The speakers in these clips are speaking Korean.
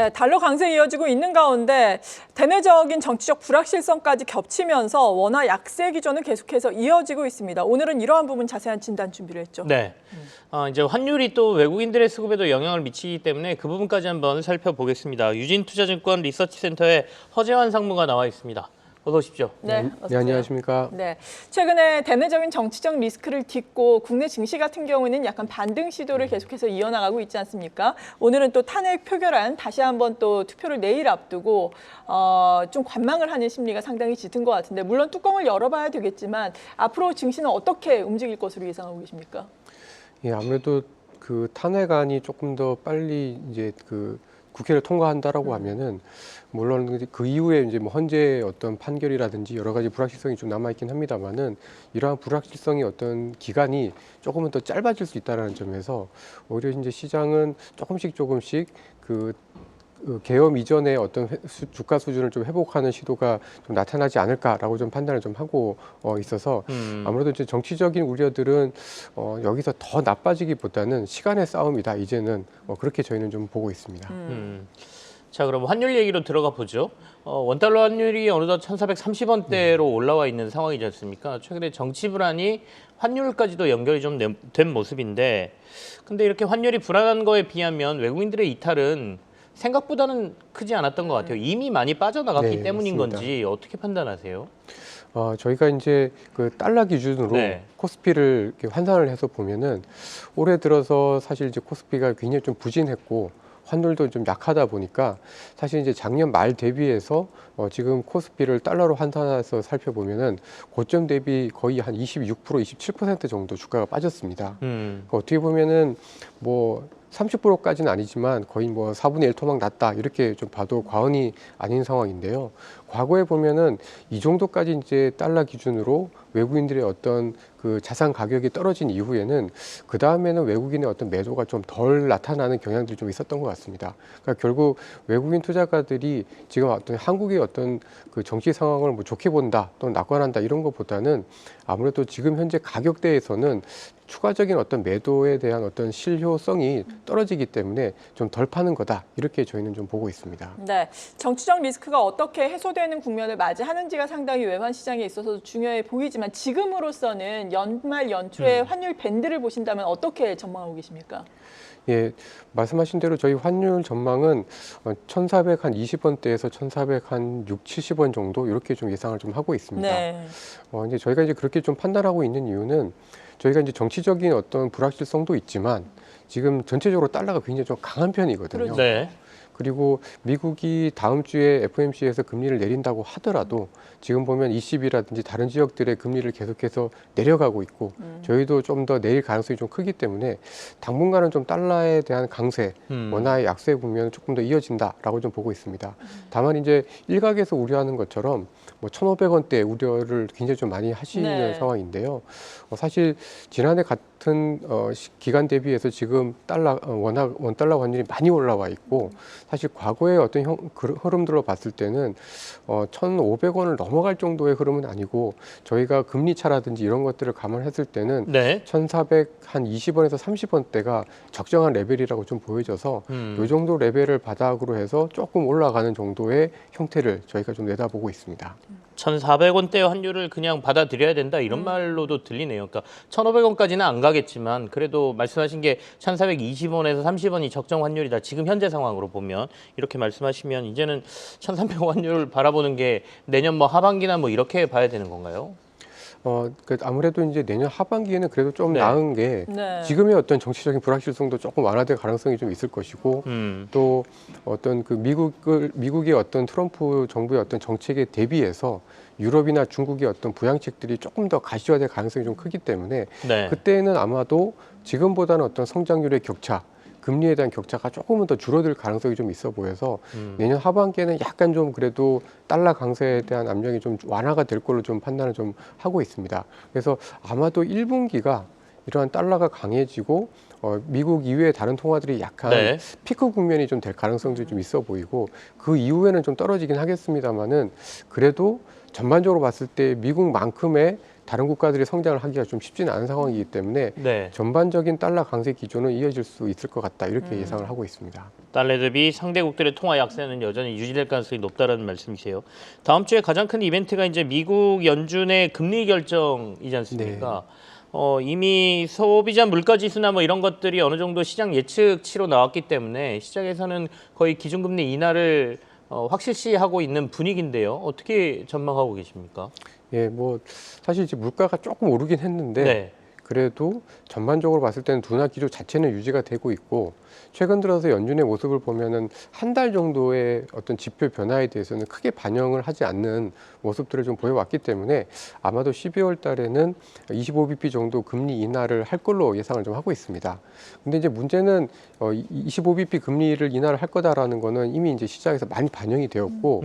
네, 달러 강세 이어지고 있는 가운데 대내적인 정치적 불확실성까지 겹치면서 원화 약세 기조는 계속해서 이어지고 있습니다. 오늘은 이러한 부분 자세한 진단 준비를 했죠. 네. 이제 환율이 또 외국인들의 수급에도 영향을 미치기 때문에 그 부분까지 한번 살펴보겠습니다. 유진투자증권 리서치센터의 허재환 상무가 나와 있습니다. 어서 오십시오. 네, 네, 안녕하십니까. 네, 최근에 대내적인 정치적 리스크를 딛고 국내 증시 같은 경우는 약간 반등 시도를 계속해서 이어나가고 있지 않습니까? 오늘은 또 탄핵 표결안 다시 한번 또 투표를 내일 앞두고 좀 관망을 하는 심리가 상당히 짙은 것 같은데 물론 뚜껑을 열어봐야 되겠지만 앞으로 증시는 어떻게 움직일 것으로 예상하고 계십니까? 예, 아무래도 그 탄핵안이 조금 더 빨리 이제 그 국회를 통과한다라고 하면은 물론 그 이후에 이제 뭐 헌재 어떤 판결이라든지 여러 가지 불확실성이 좀 남아 있긴 합니다만은 이러한 불확실성이 어떤 기간이 조금은 더 짧아질 수 있다라는 점에서 오히려 이제 시장은 조금씩 그 계엄 이전의 어떤 주가 수준을 좀 회복하는 시도가 좀 나타나지 않을까라고 좀 판단을 좀 하고 있어서 아무래도 이제 정치적인 우려들은 여기서 더 나빠지기보다는 시간의 싸움이다 이제는 그렇게 저희는 좀 보고 있습니다. 자, 그럼 환율 얘기로 들어가 보죠. 원달러 환율이 어느덧 1,430원대로 올라와 있는 상황이지 않습니까? 최근에 정치 불안이 환율까지도 연결이 좀 된 모습인데, 근데 이렇게 환율이 불안한 거에 비하면 외국인들의 이탈은 생각보다는 크지 않았던 것 같아요. 이미 많이 빠져나갔기 네, 때문인 맞습니다. 건지 어떻게 판단하세요? 저희가 이제 그 달러 기준으로 네. 코스피를 이렇게 환산을 해서 보면은 올해 들어서 사실 이제 코스피가 굉장히 좀 부진했고 환율도 좀 약하다 보니까 사실 이제 작년 말 대비해서 지금 코스피를 달러로 환산해서 살펴보면은 고점 대비 거의 한 26%, 27% 정도 주가가 빠졌습니다. 그러니까 어떻게 보면은 뭐 30%까지는 아니지만 거의 뭐 4분의 1 토막 났다 이렇게 좀 봐도 과언이 아닌 상황인데요. 과거에 보면은 이 정도까지 이제 달러 기준으로 외국인들의 어떤 그 자산 가격이 떨어진 이후에는 그 다음에는 외국인의 어떤 매도가 좀 덜 나타나는 경향들이 좀 있었던 것 같습니다. 그러니까 결국 외국인 투자가들이 지금 어떤 한국의 어떤 그 정치 상황을 뭐 좋게 본다 또는 낙관한다 이런 것보다는 아무래도 지금 현재 가격대에서는 추가적인 어떤 매도에 대한 어떤 실효성이 떨어지기 때문에 좀 덜 파는 거다 이렇게 저희는 좀 보고 있습니다. 네, 정치적 리스크가 어떻게 해소되는 국면을 맞이하는지가 상당히 외환 시장에 있어서 중요해 보이지만 지금으로서는 연말 연초에 환율 밴드를 보신다면 어떻게 전망하고 계십니까? 예, 말씀하신 대로 저희 환율 전망은 1,420원대에서 1,406, 70원 정도 이렇게 좀 예상을 좀 하고 있습니다. 네. 이제 저희가 이제 그렇게 좀 판단하고 있는 이유는 저희가 이제 정치적인 어떤 불확실성도 있지만 지금 전체적으로 달러가 굉장히 좀 강한 편이거든요. 그렇죠. 네. 그리고 미국이 다음 주에 FOMC에서 금리를 내린다고 하더라도 지금 보면 ECB라든지 다른 지역들의 금리를 계속해서 내려가고 있고 저희도 좀 더 내릴 가능성이 좀 크기 때문에 당분간은 좀 달러에 대한 강세, 원화의 약세 국면은 조금 더 이어진다라고 좀 보고 있습니다. 다만 이제 일각에서 우려하는 것처럼 뭐 1,500원대 우려를 굉장히 좀 많이 하시는 네. 상황인데요. 사실 지난해 같은 기간 대비해서 지금 원달러 환율이 많이 올라와 있고 사실 과거의 어떤 흐름들로 봤을 때는 1,500원을 넘어갈 정도의 흐름은 아니고 저희가 금리 차라든지 이런 것들을 감안했을 때는 네. 1,420원에서 30원대가 적정한 레벨이라고 좀 보여져서 이 정도 레벨을 바닥으로 해서 조금 올라가는 정도의 형태를 저희가 좀 내다보고 있습니다. 1,400원대 환율을 그냥 받아들여야 된다 이런 말로도 들리네요. 그러니까 1,500원까지는 안 가겠지만 그래도 말씀하신 게 1,420원에서 30원이 적정 환율이다. 지금 현재 상황으로 보면 이렇게 말씀하시면 이제는 1,300원 환율을 바라보는 게 내년 뭐 하반기나 뭐 이렇게 봐야 되는 건가요? 아무래도 이제 내년 하반기에는 그래도 좀 네. 나은 게 네. 지금의 어떤 정치적인 불확실성도 조금 완화될 가능성이 좀 있을 것이고 또 어떤 그 미국의 어떤 트럼프 정부의 어떤 정책에 대비해서 유럽이나 중국의 어떤 부양책들이 조금 더 가시화될 가능성이 좀 크기 때문에 네. 그때는 아마도 지금보다는 어떤 성장률의 격차 금리에 대한 격차가 조금은 더 줄어들 가능성이 좀 있어 보여서 내년 하반기에는 약간 좀 그래도 달러 강세에 대한 압력이 좀 완화가 될 걸로 좀 판단을 좀 하고 있습니다. 그래서 아마도 1분기가 이러한 달러가 강해지고 미국 이외의 다른 통화들이 약간 네. 피크 국면이 좀 될 가능성도 좀 있어 보이고 그 이후에는 좀 떨어지긴 하겠습니다만은 그래도 전반적으로 봤을 때 미국만큼의 다른 국가들이 성장을 하기가 좀 쉽지는 않은 상황이기 때문에 네. 전반적인 달러 강세 기조는 이어질 수 있을 것 같다 이렇게 예상을 하고 있습니다. 달러 대비 상대국들의 통화 약세는 여전히 유지될 가능성이 높다라는 말씀이세요. 다음 주에 가장 큰 이벤트가 이제 미국 연준의 금리 결정이지 않습니까? 이미 소비자 물가 지수나 뭐 이런 것들이 어느 정도 시장 예측치로 나왔기 때문에 시장에서는 거의 기준금리 인하를 확실시하고 있는 분위기인데요. 어떻게 전망하고 계십니까? 예, 뭐 사실 이제 물가가 조금 오르긴 했는데 네. 그래도 전반적으로 봤을 때는 둔화 기조 자체는 유지가 되고 있고 최근 들어서 연준의 모습을 보면은 한 달 정도의 어떤 지표 변화에 대해서는 크게 반영을 하지 않는 모습들을 좀 보여왔기 때문에 아마도 12월 달에는 25bp 정도 금리 인하를 할 걸로 예상을 좀 하고 있습니다. 근데 이제 문제는 25bp 금리를 인하를 할 거다라는 거는 이미 이제 시장에서 많이 반영이 되었고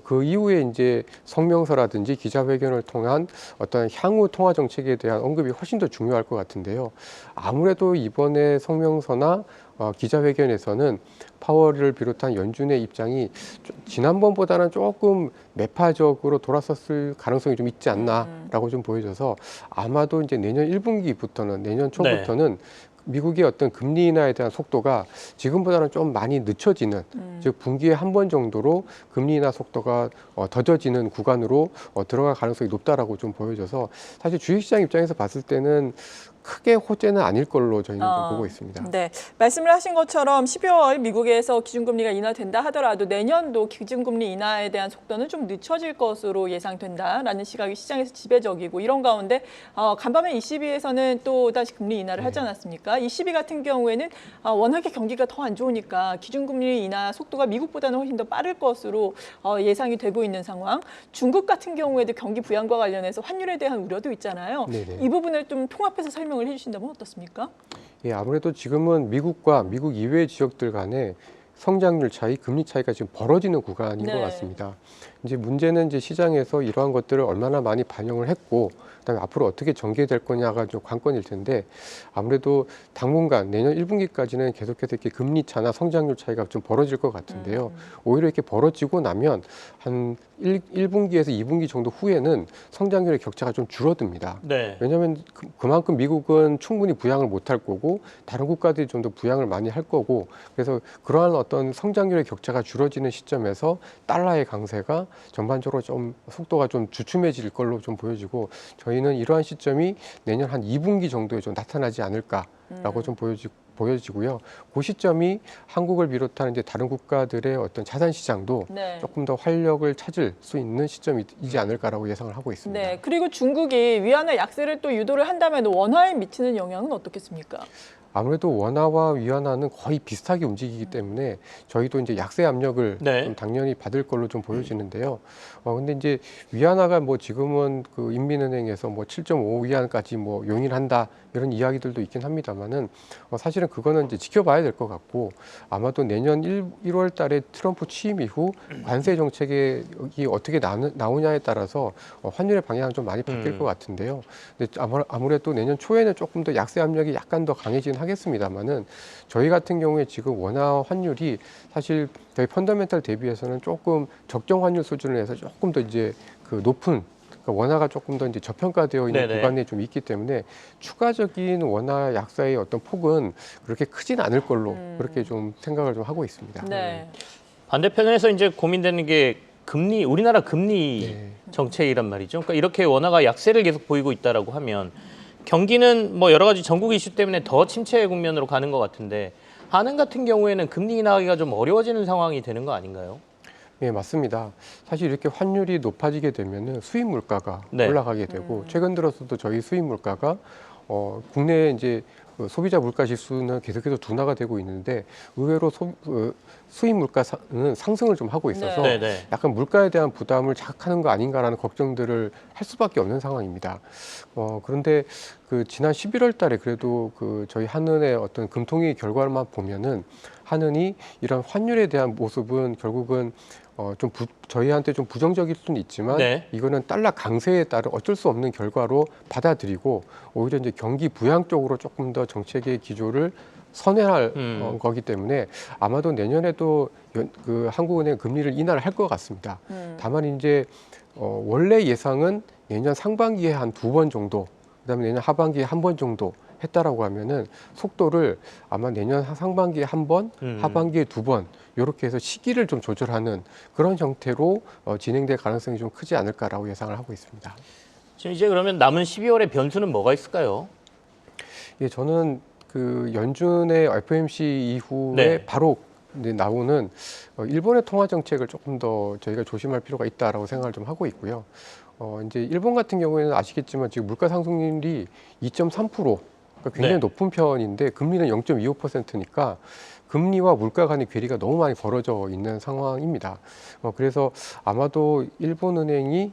그 이후에 이제 성명서라든지 기자회견을 통한 어떤 향후 통화 정책에 대한 언급이 훨씬 더 중요할 것 같은데요. 아무래도 이번에 성명서나 기자회견에서는 파월을 비롯한 연준의 입장이 지난번보다는 조금 매파적으로 돌아섰을 가능성이 좀 있지 않나라고 좀 보여져서 아마도 이제 내년 1분기부터는 내년 초부터는 미국의 어떤 금리 인하에 대한 속도가 지금보다는 좀 많이 늦춰지는 즉 분기에 한 번 정도로 금리 인하 속도가 더뎌지는 구간으로 들어갈 가능성이 높다라고 좀 보여져서 사실 주식시장 입장에서 봤을 때는 크게 호재는 아닐 걸로 저희는 좀 보고 있습니다. 네, 말씀을 하신 것처럼 12월 미국에서 기준금리가 인하된다 하더라도 내년도 기준금리 인하에 대한 속도는 좀 늦춰질 것으로 예상된다라는 시각이 시장에서 지배적이고 이런 가운데 간밤에 ECB에서는 또 다시 금리 인하를 하지 않았습니까? ECB 같은 경우에는 워낙에 경기가 더 안 좋으니까 기준금리 인하 속도가 미국보다는 훨씬 더 빠를 것으로 예상이 되고 있는 상황. 중국 같은 경우에도 경기 부양과 관련해서 환율에 대한 우려도 있잖아요. 네네. 이 부분을 좀 통합해서 설명을 해주신다면 어떻습니까? 예, 아무래도 지금은 미국과 미국 이외의 지역들 간의 성장률 차이, 금리 차이가 지금 벌어지는 구간인 것 같습니다. 이제 문제는 이제 시장에서 이러한 것들을 얼마나 많이 반영을 했고, 그다음에 앞으로 어떻게 전개될 거냐가 좀 관건일 텐데, 아무래도 당분간 내년 1분기까지는 계속해서 이렇게 금리 차나 성장률 차이가 좀 벌어질 것 같은데요. 오히려 이렇게 벌어지고 나면 한 1분기에서 2분기 정도 후에는 성장률의 격차가 좀 줄어듭니다. 네. 왜냐하면 그만큼 미국은 충분히 부양을 못할 거고 다른 국가들이 좀 더 부양을 많이 할 거고 그래서 그러한 어떤 성장률의 격차가 줄어지는 시점에서 달러의 강세가 전반적으로 좀 속도가 좀 주춤해질 걸로 좀 보여지고 저희는 이러한 시점이 내년 한 2분기 정도에 좀 나타나지 않을까라고 좀 보여지고요. 그 시점이 한국을 비롯한 이제 다른 국가들의 어떤 자산 시장도 조금 더 활력을 찾을 수 있는 시점이지 않을까라고 예상을 하고 있습니다. 네, 그리고 중국이 위안화 약세를 또 유도를 한다면 원화에 미치는 영향은 어떻겠습니까? 아무래도 원화와 위안화는 거의 비슷하게 움직이기 때문에 저희도 이제 약세 압력을 좀 당연히 받을 걸로 좀 보여지는데요. 근데 이제 위안화가 뭐 지금은 그 인민은행에서 뭐 7.5 위안까지 뭐 용인한다 이런 이야기들도 있긴 합니다만은 사실은 그거는 이제 지켜봐야 될 것 같고 아마도 내년 1월 달에 트럼프 취임 이후 관세 정책이 어떻게 나오냐에 따라서 환율의 방향은 좀 많이 바뀔 것 같은데요. 근데 아무래도 내년 초에는 조금 더 약세 압력이 약간 더 강해지긴 하겠습니다만은 저희 같은 경우에 지금 원화 환율이 사실 저희 펀더멘탈 대비해서는 조금 적정 환율 수준을 해서 조금 더 이제 그 높은 그러니까 원화가 조금 더 이제 저평가되어 있는 구간에 좀 있기 때문에 추가적인 원화 약세의 어떤 폭은 그렇게 크진 않을 걸로 그렇게 좀 생각을 좀 하고 있습니다. 네. 반대편에서 이제 고민되는 게 금리, 우리나라 금리 정책이란 말이죠. 그러니까 이렇게 원화가 약세를 계속 보이고 있다라고 하면 경기는 뭐 여러 가지 전국 이슈 때문에 더 침체 국면으로 가는 것 같은데 한은 같은 경우에는 금리 인하하기가 좀 어려워지는 상황이 되는 거 아닌가요? 네, 맞습니다. 사실 이렇게 환율이 높아지게 되면은 수입 물가가 올라가게 되고 최근 들어서도 저희 수입 물가가 국내에 이제 소비자 물가 지수는 계속해서 둔화가 되고 있는데 의외로 수입 물가는 상승을 좀 하고 있어서 약간 물가에 대한 부담을 자극하는 거 아닌가라는 걱정들을 할 수밖에 없는 상황입니다. 그런데 그 지난 11월 달에 그래도 그 저희 한은의 어떤 금통위 결과만 보면은 한은이 이런 환율에 대한 모습은 결국은 저희한테 좀 부정적일 수는 있지만 이거는 달러 강세에 따른 어쩔 수 없는 결과로 받아들이고 오히려 이제 경기 부양 쪽으로 조금 더 정책의 기조를 선회할 거기 때문에 아마도 내년에도 그 한국은행 금리를 인하를 할 것 같습니다. 다만 이제 원래 예상은 내년 상반기에 한 2번 정도, 그다음에 내년 하반기에 1번 정도 했다라고 하면은 속도를 아마 내년 상반기에 1번, 하반기에 2번 이렇게 해서 시기를 좀 조절하는 그런 형태로 진행될 가능성이 좀 크지 않을까라고 예상을 하고 있습니다. 지금 이제 그러면 남은 12월의 변수는 뭐가 있을까요? 예, 저는 그 연준의 FOMC 이후에 네. 바로 이제 나오는 일본의 통화 정책을 조금 더 저희가 조심할 필요가 있다라고 생각을 좀 하고 있고요. 이제 일본 같은 경우에는 아시겠지만 지금 물가 상승률이 2.3%, 그러니까 굉장히 네. 높은 편인데 금리는 0.25%니까 금리와 물가 간의 괴리가 너무 많이 벌어져 있는 상황입니다. 그래서 아마도 일본은행이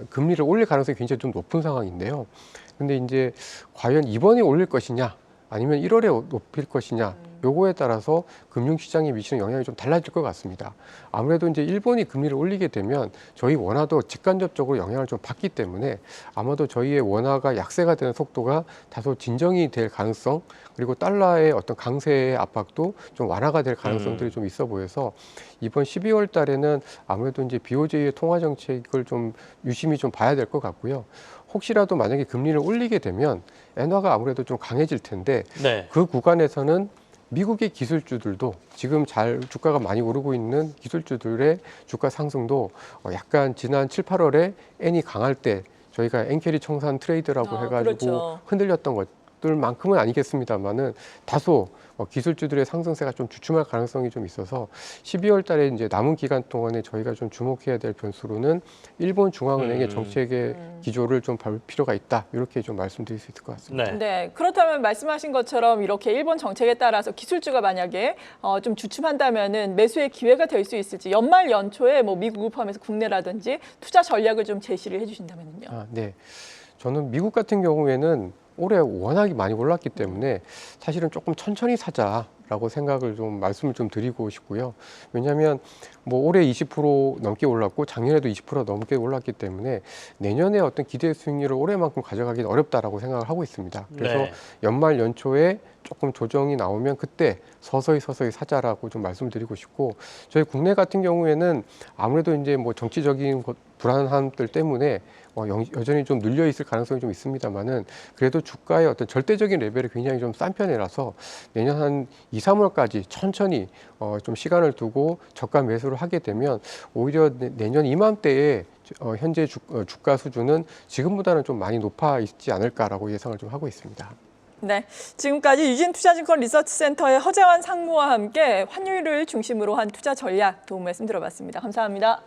금리를 올릴 가능성이 굉장히 좀 높은 상황인데요. 근데 이제 과연 이번에 올릴 것이냐, 아니면 1월에 높일 것이냐, 요거에 따라서 금융시장에 미치는 영향이 좀 달라질 것 같습니다. 아무래도 이제 일본이 금리를 올리게 되면 저희 원화도 직간접적으로 영향을 좀 받기 때문에 아마도 저희의 원화가 약세가 되는 속도가 다소 진정이 될 가능성, 그리고 달러의 어떤 강세의 압박도 좀 완화가 될 가능성들이 좀 있어 보여서 이번 12월 달에는 아무래도 이제 BOJ의 통화 정책을 좀 유심히 좀 봐야 될 것 같고요. 혹시라도 만약에 금리를 올리게 되면 엔화가 아무래도 좀 강해질 텐데 네. 그 구간에서는 미국의 기술주들도 지금 잘 주가가 많이 오르고 있는 기술주들의 주가 상승도 약간 지난 7, 8월에 엔이 강할 때 저희가 엔캐리 청산 트레이드라고 해가지고 그렇죠. 흔들렸던 것들만큼은 아니겠습니다만은 다소 기술주들의 상승세가 좀 주춤할 가능성이 좀 있어서 12월 달에 이제 남은 기간 동안에 저희가 좀 주목해야 될 변수로는 일본 중앙은행의 정책의 기조를 좀 볼 필요가 있다. 이렇게 좀 말씀드릴 수 있을 것 같습니다. 네. 네, 그렇다면 말씀하신 것처럼 이렇게 일본 정책에 따라서 기술주가 만약에 좀 주춤한다면은 매수의 기회가 될 수 있을지 연말 연초에 뭐 미국을 포함해서 국내라든지 투자 전략을 좀 제시를 해주신다면요. 네. 저는 미국 같은 경우에는 올해 워낙에 많이 올랐기 때문에 사실은 조금 천천히 사자라고 생각을 좀 말씀을 좀 드리고 싶고요. 왜냐하면 뭐 올해 20% 넘게 올랐고 작년에도 20% 넘게 올랐기 때문에 내년에 어떤 기대 수익률을 올해만큼 가져가기는 어렵다라고 생각을 하고 있습니다. 그래서 네. 연말 연초에 조금 조정이 나오면 그때 서서히 사자라고 좀 말씀드리고 싶고, 저희 국내 같은 경우에는 아무래도 이제 뭐 정치적인 불안함들 때문에 여전히 좀 눌려 있을 가능성이 좀 있습니다만은 그래도 주가의 어떤 절대적인 레벨이 굉장히 좀 싼 편이라서 내년 한 2, 3월까지 천천히 좀 시간을 두고 저가 매수를 하게 되면 오히려 내년 이맘때에 현재 주가 수준은 지금보다는 좀 많이 높아 있지 않을까라고 예상을 좀 하고 있습니다. 네, 지금까지 유진투자증권 리서치센터의 허재환 상무와 함께 환율을 중심으로 한 투자 전략 도움 말씀 들어봤습니다. 감사합니다.